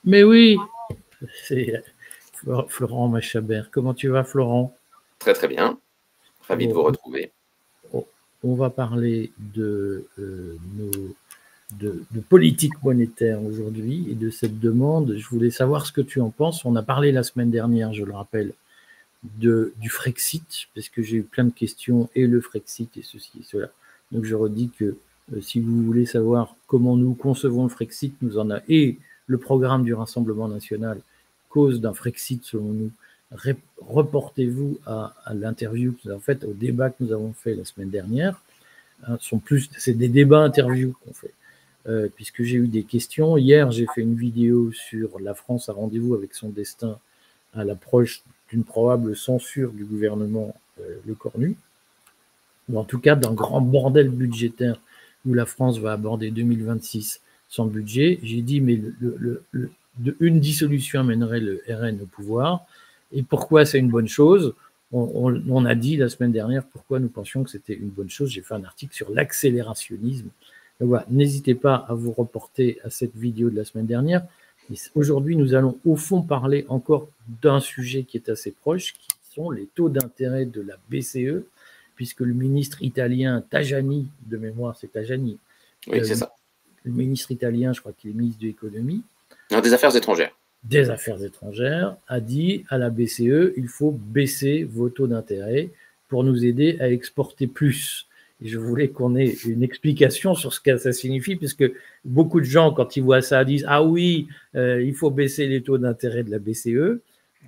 Mais oui, c'est Florent Machabert. Comment tu vas, Florent? Très très bien, ravi de vous retrouver. On va parler de, de politique monétaire aujourd'hui et de cette demande. Je voulais savoir ce que tu en penses. On a parlé la semaine dernière, je le rappelle, du Frexit, parce que j'ai eu plein de questions, et le Frexit, et ceci et cela. Donc je redis que si vous voulez savoir comment nous concevons le Frexit, nous en a, et le programme du Rassemblement national, cause d'un Frexit selon nous, reportez-vous à l'interview que nous avons faite, au débat que nous avons fait la semaine dernière. C'est des débats interviews qu'on fait. Puisque j'ai eu des questions. Hier, j'ai fait une vidéo sur la France à rendez-vous avec son destin à l'approche d'une probable censure du gouvernement Le Cornu, ou en tout cas d'un grand bordel budgétaire où la France va aborder 2026 sans budget. J'ai dit, mais une dissolution amènerait le RN au pouvoir. Et pourquoi c'est une bonne chose? On a dit la semaine dernière pourquoi nous pensions que c'était une bonne chose. J'ai fait un article sur l'accélérationnisme. Voilà, n'hésitez pas à vous reporter à cette vidéo de la semaine dernière. Aujourd'hui, nous allons au fond parler encore d'un sujet qui est assez proche, qui sont les taux d'intérêt de la BCE, puisque le ministre italien Tajani, de mémoire c'est Tajani, oui, c'est ça. Le ministre italien, je crois qu'il est ministre de l'économie, des Affaires étrangères. Des Affaires étrangères, a dit à la BCE, il faut baisser vos taux d'intérêt pour nous aider à exporter plus. Et je voulais qu'on ait une explication sur ce que ça signifie, puisque beaucoup de gens, quand ils voient ça, disent « Ah oui, il faut baisser les taux d'intérêt de la BCE ».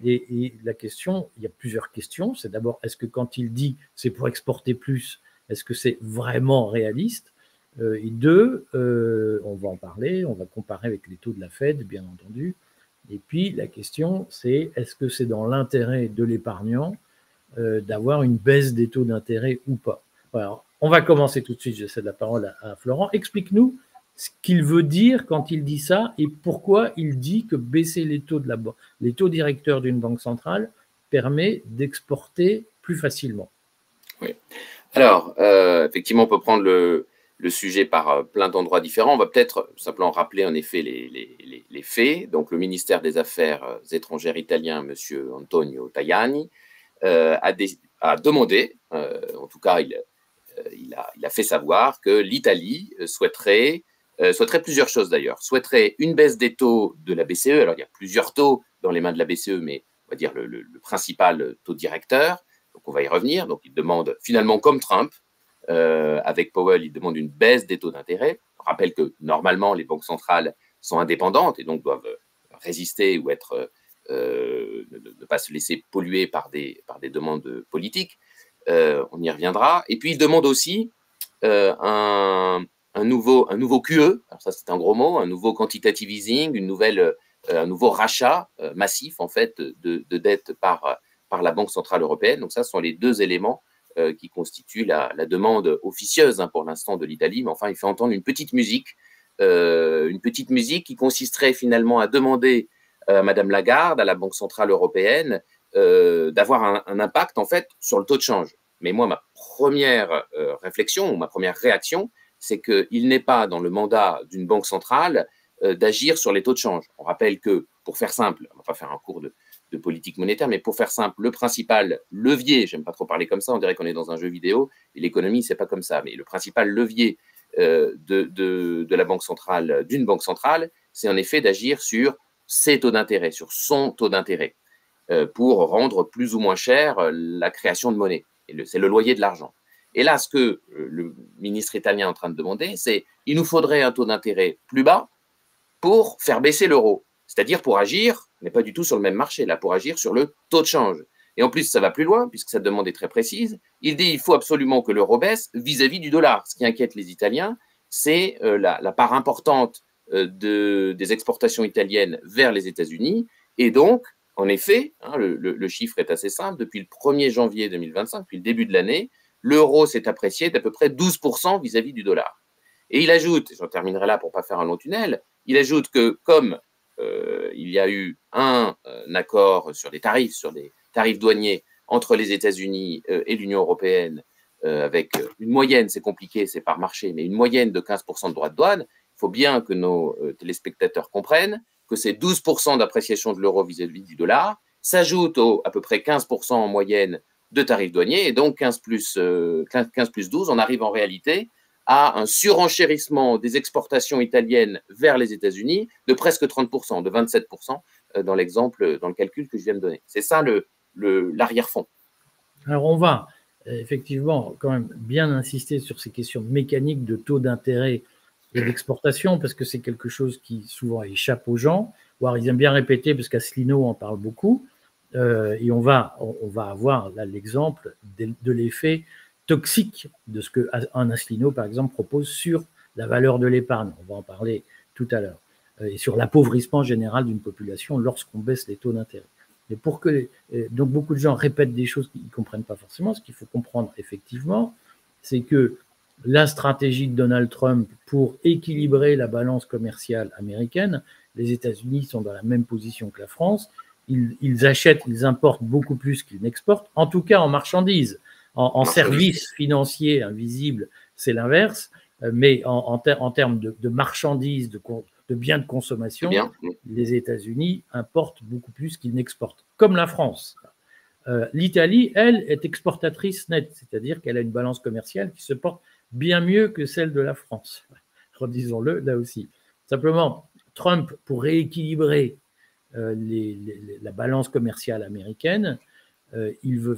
Et la question, il y a plusieurs questions. C'est d'abord, est-ce que quand il dit c'est pour exporter plus, est-ce que c'est vraiment réaliste? Et deux, on va en parler, on va comparer avec les taux de la Fed, bien entendu. Et puis la question, c'est est-ce que c'est dans l'intérêt de l'épargnant d'avoir une baisse des taux d'intérêt ou pas? Alors, on va commencer tout de suite, je cède la parole à Florent. Explique-nous ce qu'il veut dire quand il dit ça et pourquoi il dit que baisser les taux, les taux directeurs d'une banque centrale permet d'exporter plus facilement. Oui. Alors, effectivement, on peut prendre le sujet par plein d'endroits différents. On va peut-être simplement rappeler en effet les faits. Donc, le ministère des Affaires étrangères italien, M. Antonio Tajani, a demandé, en tout cas, il a fait savoir que l'Italie souhaiterait plusieurs choses d'ailleurs. Souhaiterait une baisse des taux de la BCE. Alors, il y a plusieurs taux dans les mains de la BCE, mais on va dire le principal taux directeur. Donc, on va y revenir. Donc, il demande finalement, comme Trump, avec Powell, il demande une baisse des taux d'intérêt. On rappelle que normalement, les banques centrales sont indépendantes et donc doivent résister ou être ne pas se laisser polluer par des demandes politiques. On y reviendra. Et puis, il demande aussi un nouveau QE, alors ça c'est un gros mot, un nouveau quantitative easing, un nouveau rachat massif en fait de dette par la Banque centrale européenne. Donc ça, ce sont les deux éléments qui constituent la demande officieuse pour l'instant de l'Italie. Mais enfin, il fait entendre une petite musique qui consisterait finalement à demander à Madame Lagarde, à la Banque centrale européenne, d'avoir un impact en fait sur le taux de change. Mais moi, ma première réflexion ou ma première réaction, c'est qu'il n'est pas dans le mandat d'une banque centrale d'agir sur les taux de change. On rappelle que, pour faire simple, on ne va pas faire un cours de politique monétaire, mais pour faire simple, le principal levier, j'aime pas trop parler comme ça, on dirait qu'on est dans un jeu vidéo, et l'économie, c'est pas comme ça, mais le principal levier de la banque centrale, d'une banque centrale, c'est en effet d'agir sur ses taux d'intérêt, sur son taux d'intérêt, pour rendre plus ou moins cher la création de monnaie. C'est le loyer de l'argent. Et là, ce que le ministre italien est en train de demander, c'est il nous faudrait un taux d'intérêt plus bas pour faire baisser l'euro. C'est-à-dire pour agir, mais pas du tout sur le même marché, là, pour agir sur le taux de change. Et en plus, ça va plus loin, puisque cette demande est très précise. Il dit qu'il faut absolument que l'euro baisse vis-à-vis du dollar. Ce qui inquiète les Italiens, c'est la part importante des exportations italiennes vers les États-Unis. Et donc, en effet, le chiffre est assez simple. Depuis le 1er janvier 2025, depuis le début de l'année, l'euro s'est apprécié d'à peu près 12% vis-à-vis du dollar. Et il ajoute, j'en terminerai là pour ne pas faire un long tunnel, il ajoute que comme il y a eu un accord sur des tarifs douaniers entre les États-Unis et l'Union européenne, avec une moyenne, c'est compliqué, c'est par marché, mais une moyenne de 15% de droits de douane, il faut bien que nos téléspectateurs comprennent que c'est 12% d'appréciation de l'euro vis-à-vis du dollar, s'ajoute aux à peu près 15% en moyenne de tarifs douaniers, et donc 15 plus 12, on arrive en réalité à un surenchérissement des exportations italiennes vers les États-Unis de presque 30%, de 27% dans l'exemple, dans le calcul que je viens de donner. C'est ça l'arrière-fond. Alors on va effectivement quand même bien insister sur ces questions mécaniques de taux d'intérêt et d'exportation, parce que c'est quelque chose qui souvent échappe aux gens, voire ils aiment bien répéter, parce qu'Asselineau en parle beaucoup, et on va avoir là l'exemple de l'effet toxique de ce qu'un Asselineau, par exemple, propose sur la valeur de l'épargne. On va en parler tout à l'heure. Et sur l'appauvrissement général d'une population lorsqu'on baisse les taux d'intérêt. Mais donc beaucoup de gens répètent des choses qu'ils ne comprennent pas forcément. Ce qu'il faut comprendre effectivement, c'est que la stratégie de Donald Trump pour équilibrer la balance commerciale américaine, les États-Unis sont dans la même position que la France. Ils achètent, ils importent beaucoup plus qu'ils n'exportent, en tout cas en marchandises. En services financiers invisibles, c'est l'inverse, mais en termes de marchandises, de biens de consommation, les États-Unis importent beaucoup plus qu'ils n'exportent, comme la France. L'Italie, elle, est exportatrice nette, c'est-à-dire qu'elle a une balance commerciale qui se porte bien mieux que celle de la France. Redisons-le, là aussi. Simplement, Trump, pour rééquilibrer la balance commerciale américaine, il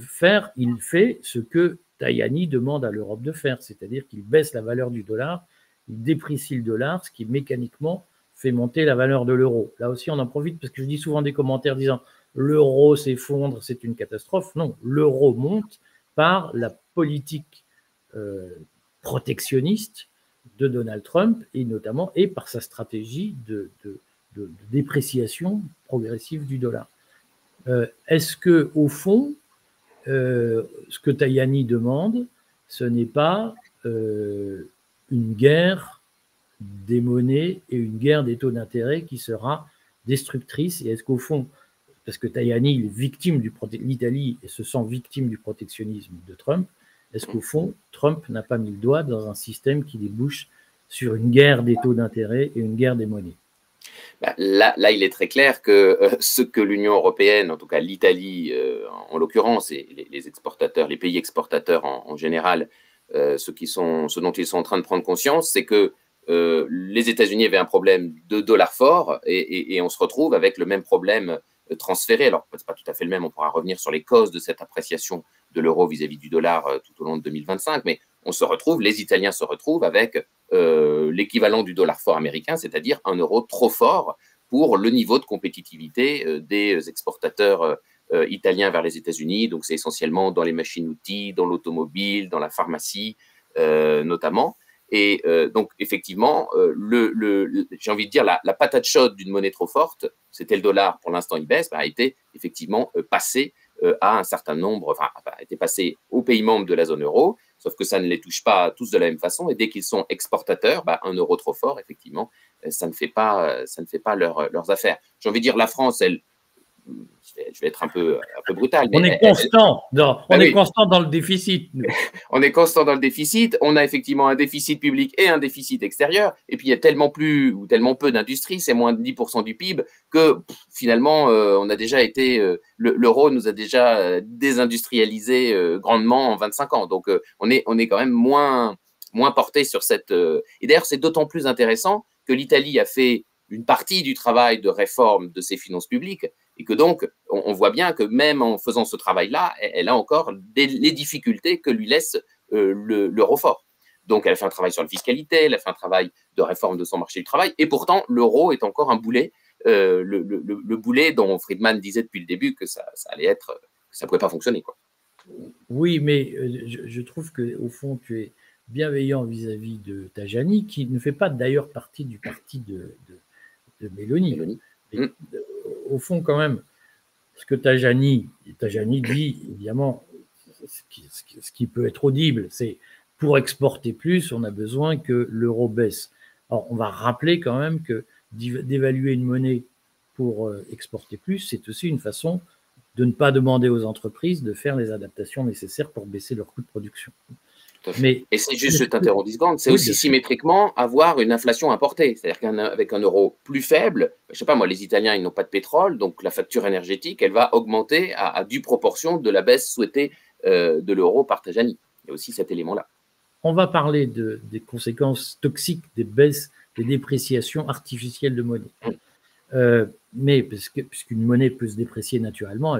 fait ce que Tajani demande à l'Europe de faire, c'est-à-dire qu'il baisse la valeur du dollar, il déprécie le dollar, ce qui mécaniquement fait monter la valeur de l'euro. Là aussi, on en profite parce que je dis souvent des commentaires disant l'euro s'effondre, c'est une catastrophe. Non, l'euro monte par la politique protectionniste de Donald Trump et notamment par sa stratégie de dépréciation progressive du dollar. Est-ce que, au fond, ce que Tajani demande, ce n'est pas une guerre des monnaies et une guerre des taux d'intérêt qui sera destructrice? Et est-ce qu'au fond, parce que Tajani est victime l'Italie se sent victime du protectionnisme de Trump, est-ce qu'au fond, Trump n'a pas mis le doigt dans un système qui débouche sur une guerre des taux d'intérêt et une guerre des monnaies? Là, il est très clair que ce que l'Union européenne, en tout cas l'Italie en l'occurrence, et les exportateurs, les pays exportateurs en général, ce dont ils sont en train de prendre conscience, c'est que les États-Unis avaient un problème de dollar fort et on se retrouve avec le même problème transféré. Alors, ce n'est pas tout à fait le même, on pourra revenir sur les causes de cette appréciation de l'euro vis-à-vis du dollar tout au long de 2025, mais les Italiens se retrouvent avec l'équivalent du dollar fort américain, c'est-à-dire un euro trop fort pour le niveau de compétitivité des exportateurs italiens vers les États-Unis. Donc, c'est essentiellement dans les machines-outils, dans l'automobile, dans la pharmacie notamment. Et donc, effectivement, j'ai envie de dire, la patate chaude d'une monnaie trop forte, c'était le dollar, pour l'instant il baisse, a été effectivement passé à un certain nombre, a été passé aux pays membres de la zone euro, sauf que ça ne les touche pas tous de la même façon, et dès qu'ils sont exportateurs, un euro trop fort, effectivement, ça ne fait pas leurs affaires. J'ai envie de dire, la France, elle, je vais être un peu brutal. Mais on est constant dans le déficit. Nous. On est constant dans le déficit. On a effectivement un déficit public et un déficit extérieur. Et puis, il y a tellement peu d'industrie, c'est moins de 10% du PIB, que finalement, on a déjà été. L'euro nous a déjà désindustrialisé grandement en 25 ans. Donc, on est quand même moins porté sur cette. Et d'ailleurs, c'est d'autant plus intéressant que l'Italie a fait une partie du travail de réforme de ses finances publiques et que donc, on voit bien que même en faisant ce travail-là, elle a encore les difficultés que lui laisse l'euro fort. Donc, elle a fait un travail sur la fiscalité, elle a fait un travail de réforme de son marché du travail, et pourtant, l'euro est encore un boulet, le boulet dont Friedman disait depuis le début que ça allait être, que ça ne pouvait pas fonctionner, quoi. Oui, mais je trouve qu'au fond, tu es bienveillant vis-à-vis de Tajani, qui ne fait pas d'ailleurs partie du parti de Meloni. Mais, au fond, quand même, ce que Tajani dit, évidemment, ce qui peut être audible, c'est pour exporter plus, on a besoin que l'euro baisse. Alors, on va rappeler quand même que d'évaluer une monnaie pour exporter plus, c'est aussi une façon de ne pas demander aux entreprises de faire les adaptations nécessaires pour baisser leur coût de production. Mais et c'est juste, je t'interromps 10 secondes, c'est aussi symétriquement avoir une inflation importée. C'est-à-dire qu'avec un euro plus faible, je ne sais pas moi, les Italiens, ils n'ont pas de pétrole, donc la facture énergétique, elle va augmenter à due proportion de la baisse souhaitée de l'euro par Tajani. Il y a aussi cet élément-là. On va parler des conséquences toxiques des baisses, des dépréciations artificielles de monnaie. Mais puisqu'une monnaie peut se déprécier naturellement,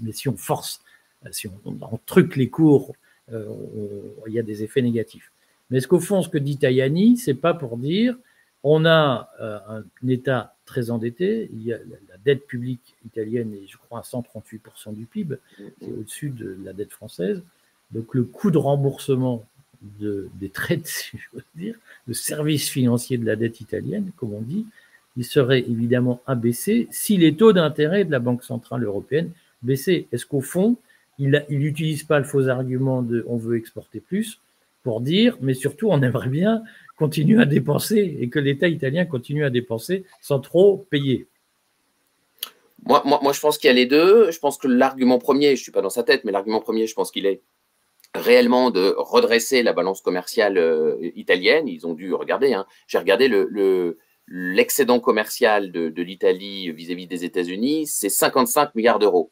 mais si on force, si on truque les cours, il y a des effets négatifs. Mais est-ce qu'au fond, ce que dit Tajani, c'est pas pour dire on a un État très endetté, il y a la dette publique italienne est, je crois, à 138% du PIB, c'est au-dessus de la dette française. Donc le coût de remboursement des traites, si je veux dire, le service financier de la dette italienne, comme on dit, il serait évidemment abaissé si les taux d'intérêt de la Banque Centrale Européenne baissaient. Est-ce qu'au fond, il n'utilise pas le faux argument de on veut exporter plus pour dire, mais surtout on aimerait bien continuer à dépenser et que l'État italien continue à dépenser sans trop payer? Moi, je pense qu'il y a les deux. Je pense que l'argument premier, je ne suis pas dans sa tête, mais l'argument premier, je pense qu'il est réellement de redresser la balance commerciale italienne. Ils ont dû regarder, hein. J'ai regardé l'excédent commercial de l'Italie vis-à-vis des États-Unis, c'est 55 milliards d'euros.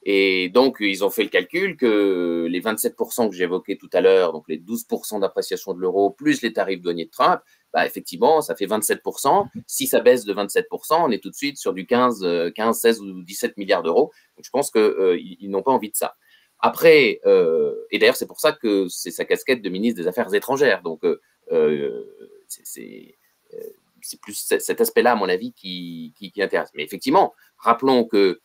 Et donc, ils ont fait le calcul que les 27% que j'évoquais tout à l'heure, donc les 12% d'appréciation de l'euro, plus les tarifs douaniers de Trump, bah, effectivement, ça fait 27%. Si ça baisse de 27%, on est tout de suite sur du 15, 16 ou 17 milliards d'euros. Donc, je pense qu'ils n'ont pas envie de ça. Après, et d'ailleurs, c'est pour ça que c'est sa casquette de ministre des Affaires étrangères. Donc, c'est plus cet aspect-là, à mon avis, qui intéresse. Mais effectivement, rappelons que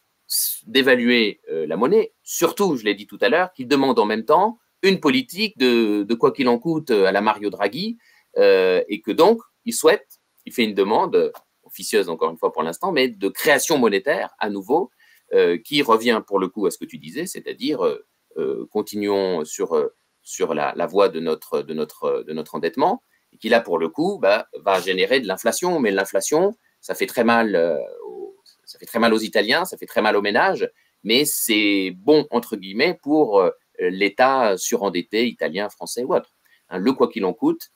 d'évaluer la monnaie, surtout, je l'ai dit tout à l'heure, qu'il demande en même temps une politique de quoi qu'il en coûte à la Mario Draghi, et que donc, il fait une demande officieuse, encore une fois pour l'instant, mais de création monétaire à nouveau, qui revient pour le coup à ce que tu disais, c'est-à-dire continuons sur la voie de notre endettement, et qui là, pour le coup, va générer de l'inflation. Mais l'inflation, ça fait très mal aux Italiens, ça fait très mal aux ménages, mais c'est bon, entre guillemets, pour l'État surendetté, italien, français ou autre. Hein, le quoi qu'il en coûte,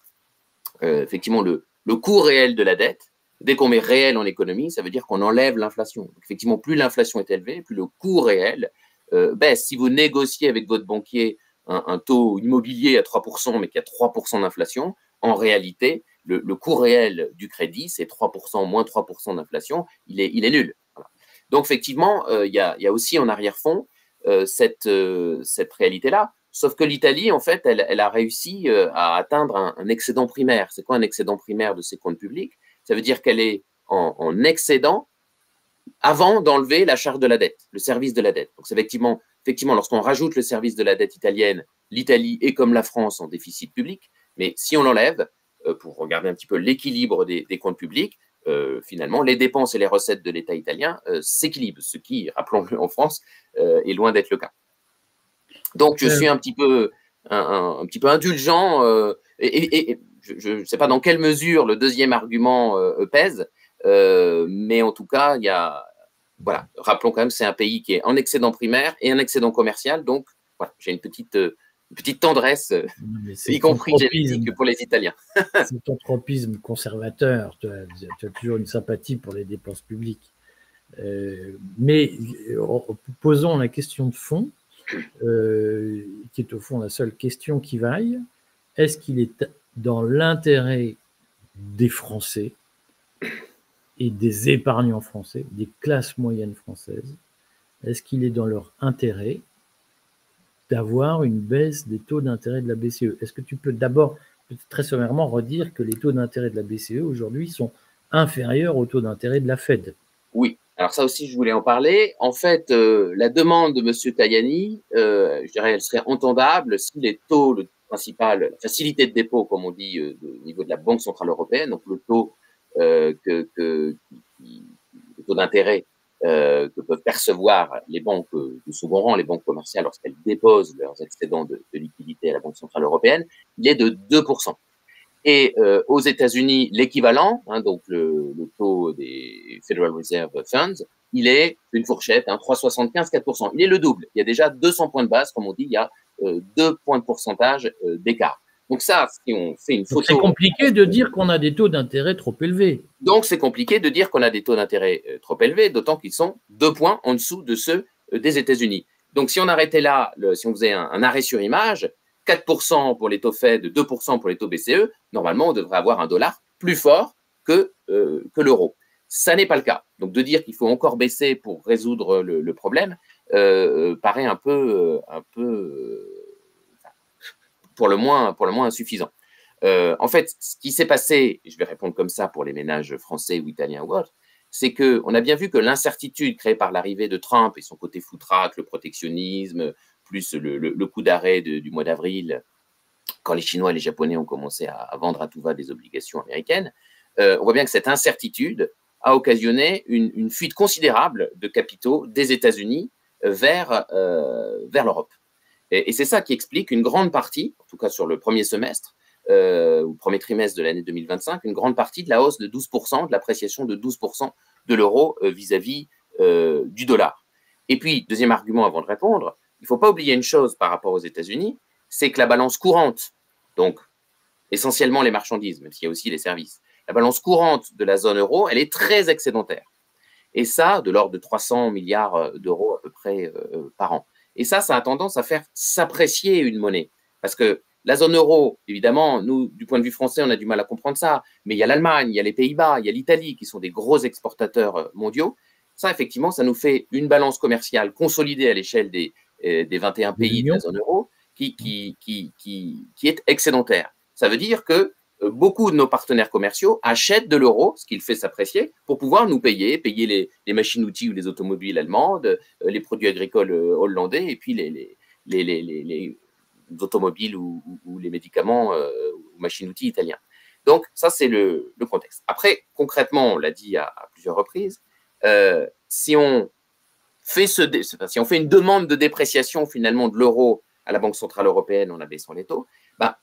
effectivement, le coût réel de la dette, dès qu'on met réel en économie, ça veut dire qu'on enlève l'inflation. Donc, effectivement, plus l'inflation est élevée, plus le coût réel baisse. Si vous négociez avec votre banquier un taux immobilier à 3%, mais qu'il y a 3% d'inflation, en réalité, le coût réel du crédit, c'est 3%, moins 3% d'inflation, il est nul. Voilà. Donc, effectivement, il y a aussi en arrière-fond cette réalité-là. Sauf que l'Italie, en fait, elle a réussi à atteindre un excédent primaire. C'est quoi un excédent primaire de ses comptes publics? Ça veut dire qu'elle est en excédent avant d'enlever la charge de la dette, le service de la dette. Donc, c'est effectivement, lorsqu'on rajoute le service de la dette italienne, l'Italie est comme la France en déficit public. Mais si on l'enlève, pour regarder un petit peu l'équilibre des comptes publics, finalement, les dépenses et les recettes de l'État italien s'équilibrent, ce qui, rappelons-le en France, est loin d'être le cas. Donc, je suis un petit peu indulgent et je ne sais pas dans quelle mesure le deuxième argument pèse, mais en tout cas, voilà, rappelons quand même, c'est un pays qui est en excédent primaire et un excédent commercial. Donc, voilà, j'ai une petite tendresse, y compris génétique, pour les Italiens. C'est ton tropisme conservateur. Tu as toujours une sympathie pour les dépenses publiques. Mais posons la question de fond, qui est au fond la seule question qui vaille. Est-ce qu'il est dans l'intérêt des Français et des épargnants français, des classes moyennes françaises, est-ce qu'il est dans leur intérêt d'avoir une baisse des taux d'intérêt de la BCE? Est-ce que tu peux d'abord, très sommairement, redire que les taux d'intérêt de la BCE aujourd'hui sont inférieurs aux taux d'intérêt de la Fed? Oui, alors ça aussi, je voulais en parler. En fait, la demande de M. Tajani, je dirais, elle serait entendable si les taux, le principal, la facilité de dépôt, comme on dit, au niveau de la Banque Centrale Européenne, donc le taux, le taux d'intérêt que peuvent percevoir les banques de second rang, les banques commerciales, lorsqu'elles déposent leurs excédents de liquidité à la Banque Centrale Européenne, il est de 2%. Et aux États-Unis, l'équivalent, hein, donc le taux des Federal Reserve Funds, il est une fourchette, 3,75, 4%. Il est le double. Il y a déjà 200 points de base, comme on dit, il y a 2 points de pourcentage d'écart. Donc ça, si on fait une photo… C'est compliqué de dire qu'on a des taux d'intérêt trop élevés. Donc c'est compliqué de dire qu'on a des taux d'intérêt trop élevés, d'autant qu'ils sont 2 points en dessous de ceux des États-Unis. Donc si on arrêtait là, si on faisait un arrêt sur image, 4% pour les taux Fed, 2% pour les taux BCE, normalement on devrait avoir un dollar plus fort que l'euro. Ça n'est pas le cas. Donc de dire qu'il faut encore baisser pour résoudre le problème paraît un peu pour le moins insuffisant. En fait, ce qui s'est passé, et je vais répondre comme ça pour les ménages français ou italiens ou autres, c'est qu'on a bien vu que l'incertitude créée par l'arrivée de Trump et son côté foutraque, le protectionnisme, plus le coup d'arrêt du mois d'avril, quand les Chinois et les Japonais ont commencé à vendre à tout va des obligations américaines, on voit bien que cette incertitude a occasionné une fuite considérable de capitaux des États-Unis vers l'Europe. Et c'est ça qui explique une grande partie, en tout cas sur le premier semestre, au premier trimestre de l'année 2025, une grande partie de la hausse de 12%, de l'appréciation de 12% de l'euro vis-à-vis du dollar. Et puis, deuxième argument avant de répondre, il ne faut pas oublier une chose par rapport aux États-Unis, c'est que la balance courante, donc essentiellement les marchandises, même s'il y a aussi les services, la balance courante de la zone euro, elle est très excédentaire. Et ça, de l'ordre de 300 milliards d'euros à peu près par an. Et ça a tendance à faire s'apprécier une monnaie. Parce que la zone euro, évidemment, nous, du point de vue français, on a du mal à comprendre ça, mais il y a l'Allemagne, il y a les Pays-Bas, il y a l'Italie, qui sont des gros exportateurs mondiaux. Ça, effectivement, ça nous fait une balance commerciale consolidée à l'échelle des 21 pays de la zone euro qui est excédentaire. Ça veut dire que beaucoup de nos partenaires commerciaux achètent de l'euro, ce qui le fait s'apprécier, pour pouvoir nous payer les machines-outils ou les automobiles allemandes, les produits agricoles hollandais, et puis les automobiles ou les médicaments ou machines-outils italiens. Donc, ça, c'est le contexte. Après, concrètement, on l'a dit à plusieurs reprises, si on fait une demande de dépréciation finalement de l'euro à la Banque Centrale Européenne en abaissant les taux, bah,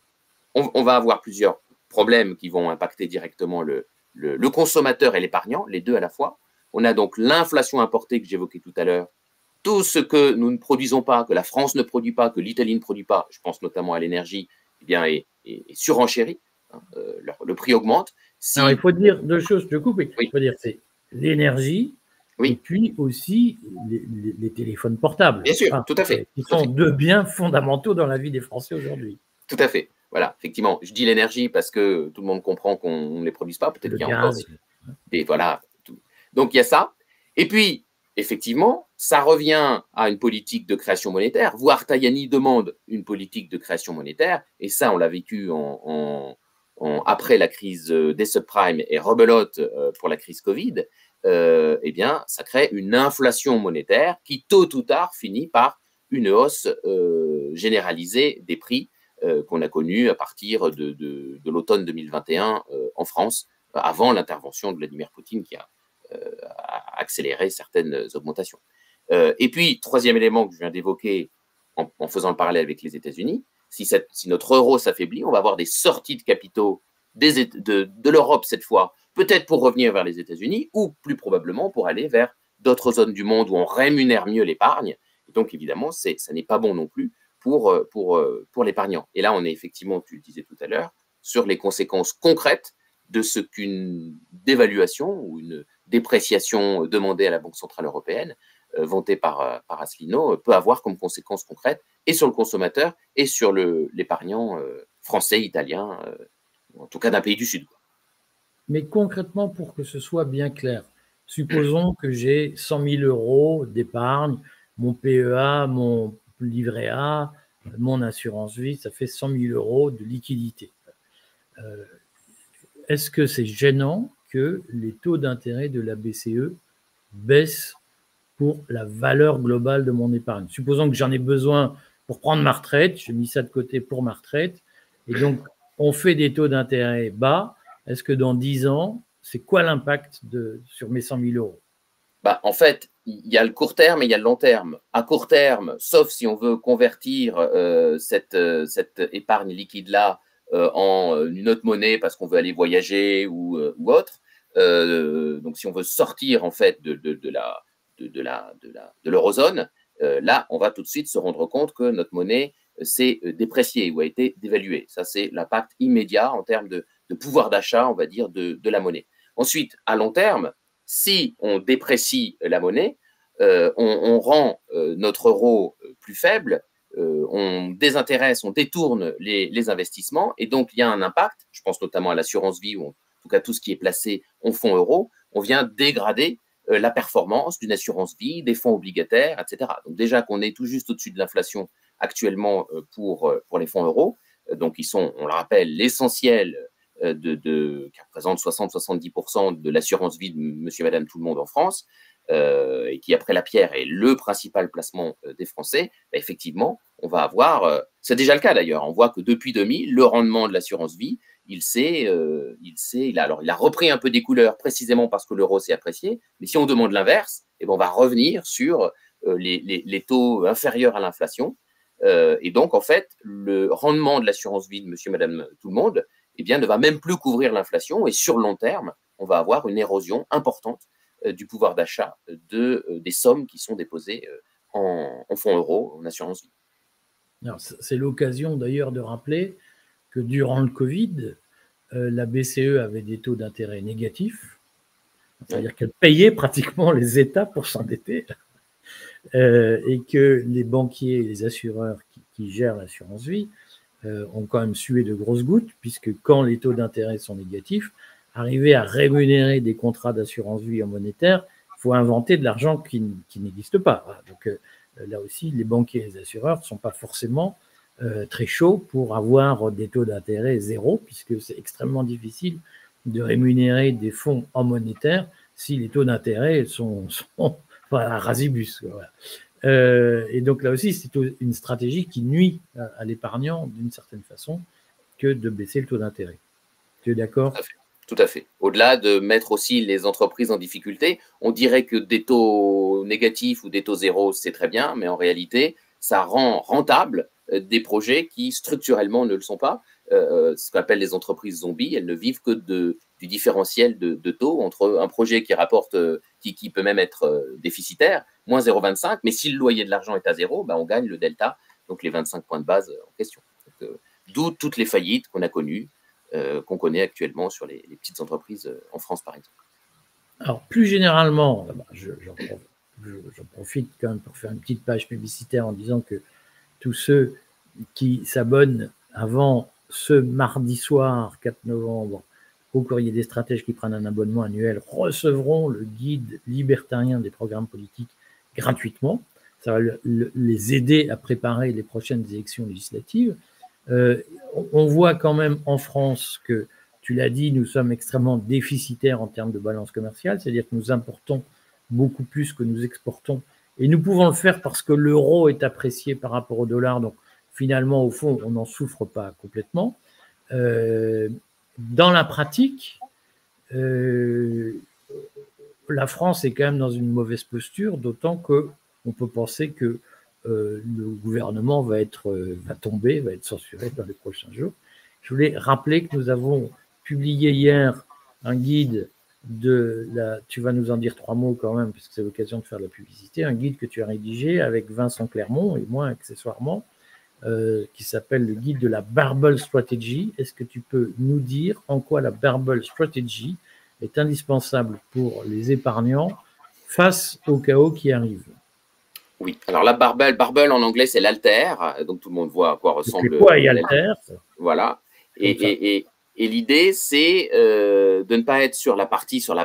on va avoir plusieurs problèmes qui vont impacter directement le consommateur et l'épargnant, les deux à la fois. On a donc l'inflation importée que j'évoquais tout à l'heure, tout ce que nous ne produisons pas, que la France ne produit pas, que l'Italie ne produit pas, je pense notamment à l'énergie, eh bien, est surenchéri. Hein, le prix augmente. Si… Alors, il faut dire deux choses, je te coupe, oui. Il faut dire c'est l'énergie, oui, et puis aussi les téléphones portables. Bien sûr, tout à fait. Qui sont deux biens fondamentaux dans la vie des Français aujourd'hui. Tout à fait. Voilà, effectivement, je dis l'énergie parce que tout le monde comprend qu'on ne les produise pas. Peut-être qu'il y a encore des… Voilà. Tout. Donc, il y a ça. Et puis, effectivement, ça revient à une politique de création monétaire, voire Tajani demande une politique de création monétaire, et ça, on l'a vécu après la crise des subprimes et rebelote pour la crise Covid, eh bien, ça crée une inflation monétaire qui, tôt ou tard, finit par une hausse généralisée des prix qu'on a connue à partir de l'automne 2021 en France, avant l'intervention de Vladimir Poutine qui a accéléré certaines augmentations. Et puis, troisième élément que je viens d'évoquer en faisant le parallèle avec les États-Unis, si notre euro s'affaiblit, on va avoir des sorties de capitaux de l'Europe cette fois, peut-être pour revenir vers les États-Unis ou plus probablement pour aller vers d'autres zones du monde où on rémunère mieux l'épargne. Et donc, évidemment, ça n'est pas bon non plus pour l'épargnant. Et là, on est effectivement, tu le disais tout à l'heure, sur les conséquences concrètes de ce qu'une dévaluation ou une dépréciation demandée à la Banque Centrale Européenne, vantée par Asselineau, peut avoir comme conséquence concrète et sur le consommateur et sur l'épargnant français, italien, en tout cas d'un pays du Sud. Mais concrètement, pour que ce soit bien clair, supposons que j'ai 100 000 euros d'épargne, mon PEA, mon livret A, mon assurance vie, ça fait 100 000 euros de liquidité. Est-ce que c'est gênant que les taux d'intérêt de la BCE baissent pour la valeur globale de mon épargne? Supposons que j'en ai besoin pour prendre ma retraite, j'ai mis ça de côté pour ma retraite, et donc on fait des taux d'intérêt bas. Est-ce que dans 10 ans, c'est quoi l'impact sur mes 100 000 euros? Bah, en fait, il y a le court terme et il y a le long terme. À court terme, sauf si on veut convertir cette épargne liquide-là en une autre monnaie parce qu'on veut aller voyager ou autre. Donc, si on veut sortir en fait de l'eurozone, là, on va tout de suite se rendre compte que notre monnaie s'est déprécié ou a été dévalué. Ça, c'est l'impact immédiat en termes de pouvoir d'achat, on va dire, de la monnaie. Ensuite, à long terme, si on déprécie la monnaie, on rend notre euro plus faible, on désintéresse, on détourne les investissements, et donc il y a un impact, je pense notamment à l'assurance vie, ou en tout cas tout ce qui est placé en fonds euros, on vient dégrader la performance d'une assurance vie, des fonds obligataires, etc. Donc déjà qu'on est tout juste au-dessus de l'inflation actuellement pour les fonds euros, donc ils sont, on le rappelle, l'essentiel qui représente 60-70% de l'assurance vie de monsieur et madame tout le monde en France, et qui, après la pierre, est le principal placement des Français, bah, effectivement, on va avoir, c'est déjà le cas d'ailleurs, on voit que depuis 2000, le rendement de l'assurance vie, il a repris un peu des couleurs précisément parce que l'euro s'est apprécié, mais si on demande l'inverse, eh ben, on va revenir sur les taux inférieurs à l'inflation, et donc en fait, le rendement de l'assurance vie de monsieur et madame tout le monde, eh bien, ne va même plus couvrir l'inflation, et sur le long terme, on va avoir une érosion importante du pouvoir d'achat des sommes qui sont déposées en fonds euros, en assurance vie. C'est l'occasion d'ailleurs de rappeler que durant le Covid, la BCE avait des taux d'intérêt négatifs, c'est-à-dire qu'elle payait pratiquement les États pour s'endetter, et que les banquiers et les assureurs qui gèrent l'assurance vie ont quand même sué de grosses gouttes, puisque quand les taux d'intérêt sont négatifs, arriver à rémunérer des contrats d'assurance vie en monétaire, il faut inventer de l'argent qui n'existe pas. Voilà. Donc là aussi, les banquiers et les assureurs ne sont pas forcément très chauds pour avoir des taux d'intérêt zéro, puisque c'est extrêmement difficile de rémunérer des fonds en monétaire si les taux d'intérêt sont voilà, rasibus. Voilà. Et donc là aussi, c'est une stratégie qui nuit à l'épargnant d'une certaine façon que de baisser le taux d'intérêt. Tu es d'accord ? Tout à fait. Au-delà de mettre aussi les entreprises en difficulté, on dirait que des taux négatifs ou des taux zéro, c'est très bien, mais en réalité, ça rend rentable des projets qui structurellement ne le sont pas. Ce qu'on appelle les entreprises zombies, elles ne vivent que du différentiel de taux entre un projet qui rapporte, qui peut même être déficitaire, moins 0,25, mais si le loyer de l'argent est à zéro, ben on gagne le delta, donc les 25 points de base en question. D'où toutes les faillites qu'on a connues, qu'on connaît actuellement sur les petites entreprises en France, par exemple. Alors, plus généralement, j'en profite quand même pour faire une petite page publicitaire en disant que tous ceux qui s'abonnent avant ce mardi soir, 4 novembre, au Courrier des Stratèges, qui prennent un abonnement annuel, recevront le guide libertarien des programmes politiques gratuitement. Ça va les aider à préparer les prochaines élections législatives. On voit quand même en France que, tu l'as dit, nous sommes extrêmement déficitaires en termes de balance commerciale, c'est-à-dire que nous importons beaucoup plus que nous exportons, et nous pouvons le faire parce que l'euro est apprécié par rapport au dollar, donc finalement, au fond, on n'en souffre pas complètement. Dans la pratique, la France est quand même dans une mauvaise posture, d'autant qu'on peut penser que le gouvernement va tomber, va être censuré dans les prochains jours. Je voulais rappeler que nous avons publié hier un guide tu vas nous en dire 3 mots quand même, parce que c'est l'occasion de faire de la publicité, un guide que tu as rédigé avec Vincent Clermont et moi accessoirement, qui s'appelle le guide de la Barbell Strategy. Est-ce que tu peux nous dire en quoi la Barbell Strategy est indispensable pour les épargnants face au chaos qui arrive? Oui, alors la barbell en anglais, c'est l'halter, donc tout le monde voit à quoi ressemble. Quoi et halter. Voilà. Et l'idée, c'est de ne pas être sur la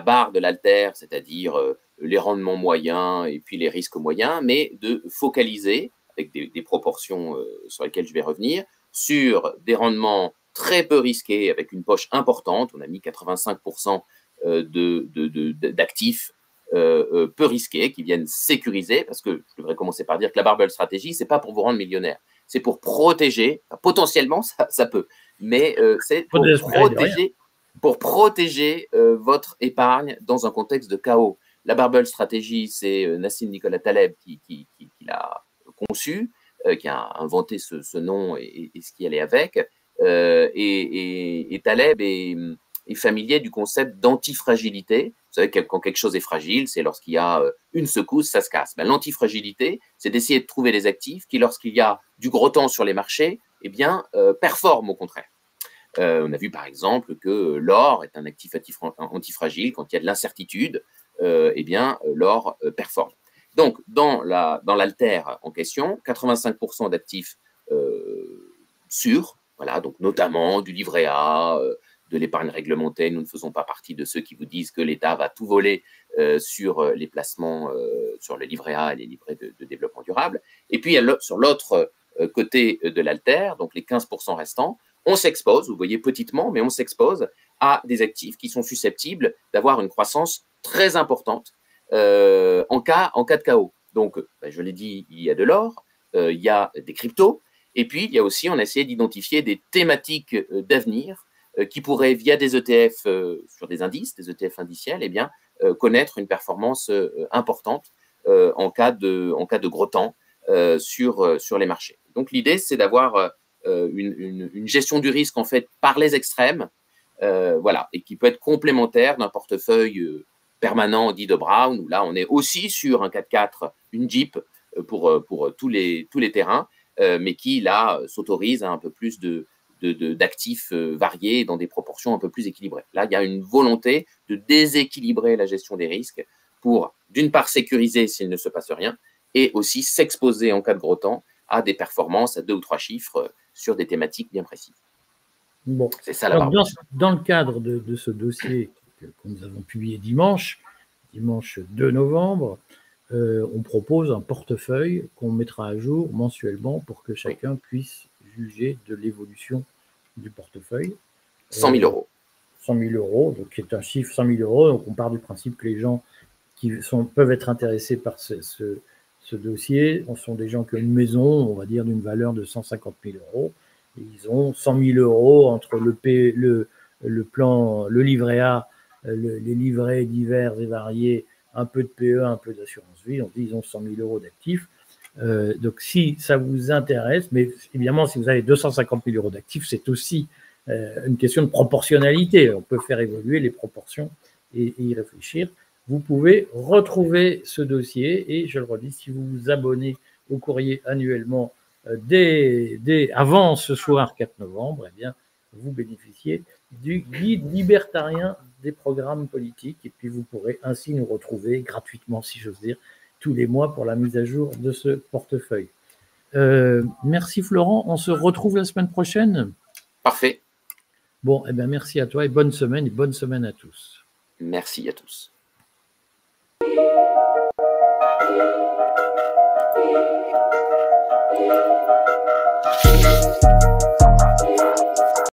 barre de l'halter, c'est-à-dire les rendements moyens et puis les risques moyens, mais de focaliser, avec des proportions sur lesquelles je vais revenir, sur des rendements très peu risqués, avec une poche importante. On a mis 85% d'actifs peu risqués, qui viennent sécuriser, parce que je devrais commencer par dire que la barbell stratégie, c'est pas pour vous rendre millionnaire, c'est pour protéger, potentiellement ça peut, mais c'est pour protéger votre épargne dans un contexte de chaos. La barbell stratégie, c'est Nassim Nicolas Taleb qui l'a conçu, qui a inventé ce nom et ce qui allait avec, et Taleb est familier du concept d'antifragilité. Vous savez que quand quelque chose est fragile, c'est lorsqu'il y a une secousse, ça se casse. Ben, l'antifragilité, c'est d'essayer de trouver des actifs qui, lorsqu'il y a du gros temps sur les marchés, eh bien, performe au contraire. On a vu par exemple que l'or est un actif antifragile. Quand il y a de l'incertitude, eh bien, l'or performe. Donc, dans l'alter en question, 85% d'actifs sûrs, voilà, donc notamment du livret A, de l'épargne réglementée. Nous ne faisons pas partie de ceux qui vous disent que l'État va tout voler sur les placements, sur le livret A et les livrets de développement durable. Et puis, sur l'autre côté de l'alter, donc les 15% restants, on s'expose, vous voyez petitement, mais on s'expose à des actifs qui sont susceptibles d'avoir une croissance très importante en cas de chaos. Donc, je l'ai dit, il y a de l'or, il y a des cryptos, et puis il y a aussi, on a essayé d'identifier des thématiques d'avenir qui pourraient, via des ETF sur des indices, des ETF indiciels, eh bien, connaître une performance importante en cas de gros temps sur les marchés. Donc, l'idée, c'est d'avoir une gestion du risque en fait par les extrêmes, voilà, et qui peut être complémentaire d'un portefeuille permanent dit de Brown, où là on est aussi sur un 4x4, une Jeep pour tous les terrains, mais qui là s'autorise à un peu plus d'actifs variés dans des proportions un peu plus équilibrées. Là, il y a une volonté de déséquilibrer la gestion des risques pour, d'une part, sécuriser s'il ne se passe rien, et aussi s'exposer en cas de gros temps à des performances à 2 ou 3 chiffres sur des thématiques bien précises. Bon. C'est ça la barre. Dans le cadre de ce dossier que nous avons publié dimanche 2 novembre, on propose un portefeuille qu'on mettra à jour mensuellement pour que chacun puisse juger de l'évolution du portefeuille. 100 000 euros. 100 000 euros, donc qui est un chiffre 100 000 euros. Donc on part du principe que les gens qui peuvent être intéressés par ce dossier sont des gens qui ont une maison, on va dire, d'une valeur de 150 000 euros. Et ils ont 100 000 euros entre le plan, le livret A, les livrets divers et variés, un peu de PE, un peu d'assurance vie. On dit ils ont 100 000 euros d'actifs. Donc, si ça vous intéresse, mais évidemment, si vous avez 250 000 euros d'actifs, c'est aussi une question de proportionnalité. On peut faire évoluer les proportions et y réfléchir. Vous pouvez retrouver ce dossier et, je le redis, si vous vous abonnez au courrier annuellement avant ce soir 4 novembre, eh bien, vous bénéficiez du guide libertarien des programmes politiques et puis vous pourrez ainsi nous retrouver gratuitement, si j'ose dire, tous les mois pour la mise à jour de ce portefeuille. Merci Florent, on se retrouve la semaine prochaine. Parfait. Bon, eh bien, merci à toi et bonne semaine à tous. Merci à tous.